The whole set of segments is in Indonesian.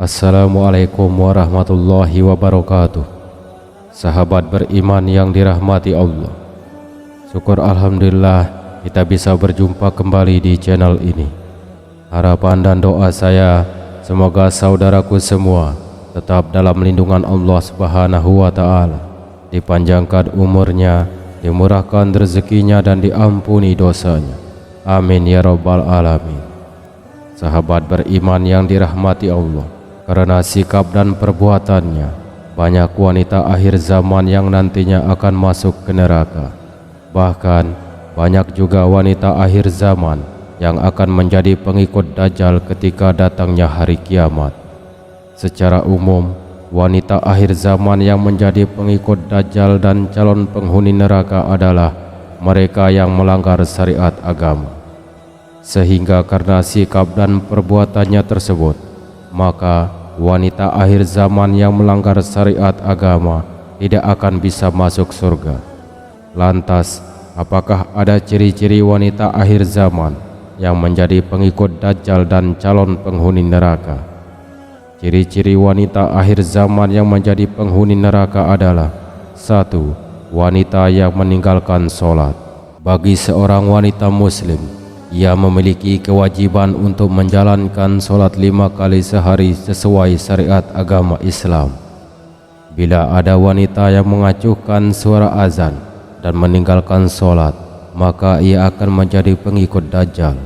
Assalamualaikum warahmatullahi wabarakatuh. Sahabat beriman yang dirahmati Allah, syukur alhamdulillah kita bisa berjumpa kembali di channel ini. Harapan dan doa saya semoga saudaraku semua tetap dalam lindungan Allah Subhanahu wa Ta'ala, dipanjangkan umurnya, dimurahkan rezekinya, dan diampuni dosanya. Amin ya rabbal alamin. Sahabat beriman yang dirahmati Allah, karena sikap dan perbuatannya, banyak wanita akhir zaman yang nantinya akan masuk ke neraka. Bahkan banyak juga wanita akhir zaman yang akan menjadi pengikut Dajjal ketika datangnya hari kiamat. Secara umum, wanita akhir zaman yang menjadi pengikut Dajjal dan calon penghuni neraka adalah mereka yang melanggar syariat agama. Sehingga karena sikap dan perbuatannya tersebut, maka wanita akhir zaman yang melanggar syariat agama tidak akan bisa masuk surga. Lantas, apakah ada ciri-ciri wanita akhir zaman yang menjadi pengikut Dajjal dan calon penghuni neraka? Ciri-ciri wanita akhir zaman yang menjadi penghuni neraka adalah: 1. Wanita yang meninggalkan sholat. Bagi seorang wanita muslim, ia memiliki kewajiban untuk menjalankan sholat 5 kali sehari sesuai syariat agama Islam. Bila ada wanita yang mengacuhkan suara azan dan meninggalkan sholat, maka ia akan menjadi pengikut Dajjal.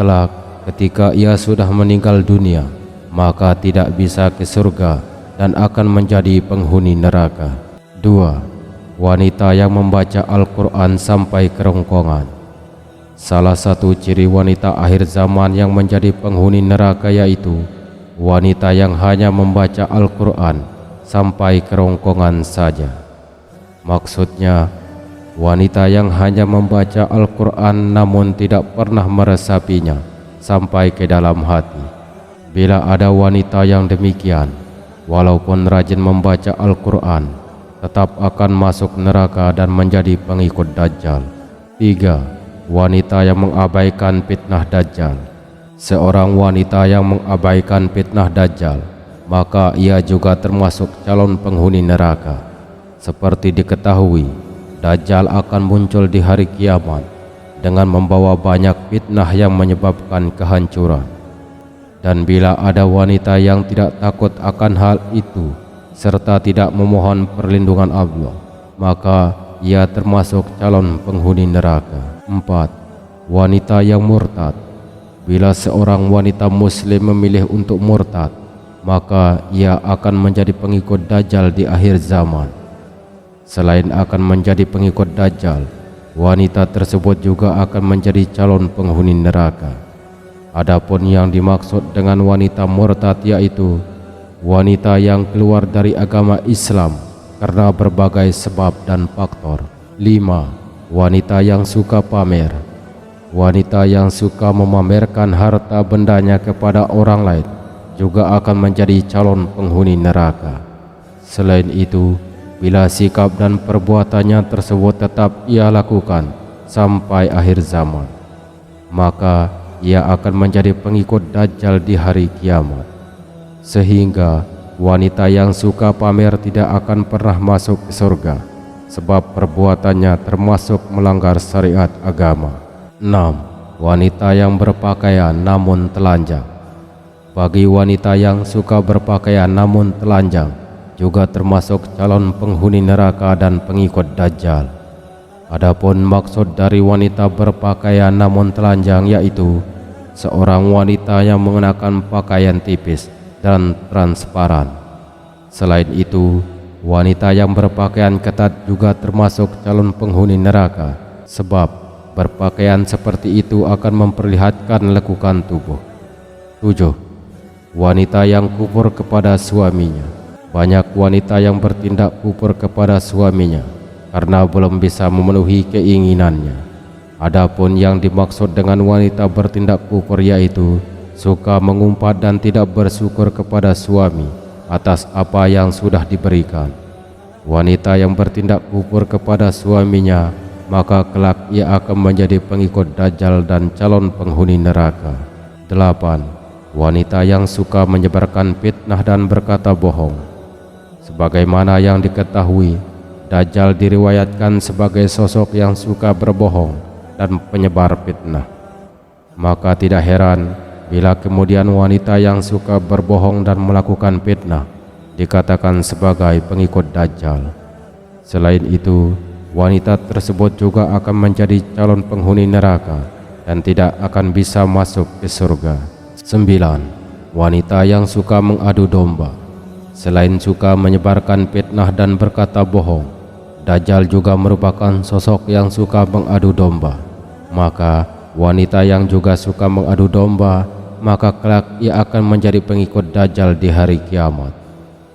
Kelak ketika ia sudah meninggal dunia, maka tidak bisa ke surga dan akan menjadi penghuni neraka. 2. Wanita yang membaca Al-Quran sampai kerongkongan. Salah satu ciri wanita akhir zaman yang menjadi penghuni neraka yaitu wanita yang hanya membaca Al-Quran sampai kerongkongan saja. Maksudnya, wanita yang hanya membaca Al-Quran namun tidak pernah meresapinya sampai ke dalam hati. Bila ada wanita yang demikian, walaupun rajin membaca Al-Quran, tetap akan masuk neraka dan menjadi pengikut Dajjal. 3. Wanita yang mengabaikan fitnah Dajjal. Seorang wanita yang mengabaikan fitnah Dajjal, maka ia juga termasuk calon penghuni neraka. Seperti diketahui, Dajjal akan muncul di hari kiamat dengan membawa banyak fitnah yang menyebabkan kehancuran. Dan bila ada wanita yang tidak takut akan hal itu serta tidak memohon perlindungan Allah, maka ia termasuk calon penghuni neraka. 4. Wanita yang murtad. Bila seorang wanita muslim memilih untuk murtad, maka ia akan menjadi pengikut Dajjal di akhir zaman. Selain akan menjadi pengikut Dajjal, wanita tersebut juga akan menjadi calon penghuni neraka. Adapun yang dimaksud dengan wanita murtad yaitu wanita yang keluar dari agama Islam karena berbagai sebab dan faktor. 5. Wanita yang suka pamer. Wanita yang suka memamerkan harta bendanya kepada orang lain juga akan menjadi calon penghuni neraka. Selain itu, bila sikap dan perbuatannya tersebut tetap ia lakukan sampai akhir zaman, maka ia akan menjadi pengikut Dajjal di hari kiamat. Sehingga wanita yang suka pamer tidak akan pernah masuk ke surga, sebab perbuatannya termasuk melanggar syariat agama. 6. Wanita yang berpakaian namun telanjang. Bagi wanita yang suka berpakaian namun telanjang juga termasuk calon penghuni neraka dan pengikut Dajjal. Adapun maksud dari wanita berpakaian namun telanjang yaitu seorang wanita yang mengenakan pakaian tipis dan transparan. Selain itu, wanita yang berpakaian ketat juga termasuk calon penghuni neraka, sebab berpakaian seperti itu akan memperlihatkan lekukan tubuh. 7. Wanita yang kufur kepada suaminya. Banyak wanita yang bertindak kufur kepada suaminya karena belum bisa memenuhi keinginannya. Adapun yang dimaksud dengan wanita bertindak kufur yaitu suka mengumpat dan tidak bersyukur kepada suami atas apa yang sudah diberikan. Wanita yang bertindak kufur kepada suaminya, maka kelak ia akan menjadi pengikut Dajjal dan calon penghuni neraka. 8. wanita yang suka menyebarkan fitnah dan berkata bohong. Sebagaimana yang diketahui, Dajjal diriwayatkan sebagai sosok yang suka berbohong dan penyebar fitnah. Maka tidak heran bila kemudian wanita yang suka berbohong dan melakukan fitnah dikatakan sebagai pengikut Dajjal. Selain itu, wanita tersebut juga akan menjadi calon penghuni neraka dan tidak akan bisa masuk ke surga. 9. Wanita yang suka mengadu domba. Selain suka menyebarkan fitnah dan berkata bohong, Dajjal juga merupakan sosok yang suka mengadu domba. Maka wanita yang juga suka mengadu domba, maka kelak ia akan menjadi pengikut Dajjal di hari kiamat.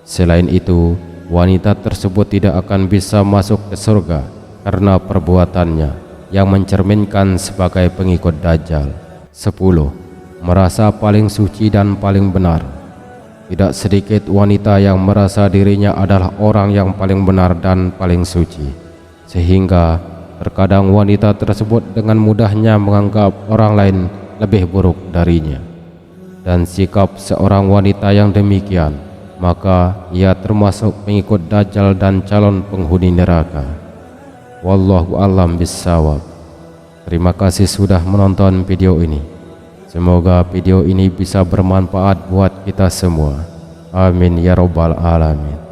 Selain itu, wanita tersebut tidak akan bisa masuk ke surga karena perbuatannya yang mencerminkan sebagai pengikut Dajjal. 10. Merasa paling suci dan paling benar. Tidak sedikit wanita yang merasa dirinya adalah orang yang paling benar dan paling suci, sehingga terkadang wanita tersebut dengan mudahnya menganggap orang lain lebih buruk darinya. Dan sikap seorang wanita yang demikian, maka ia termasuk pengikut Dajjal dan calon penghuni neraka. Wallahu a'lam bissawab. Terima kasih sudah menonton video ini. Semoga video ini bisa bermanfaat buat kita semua. Amin ya rabbal alamin.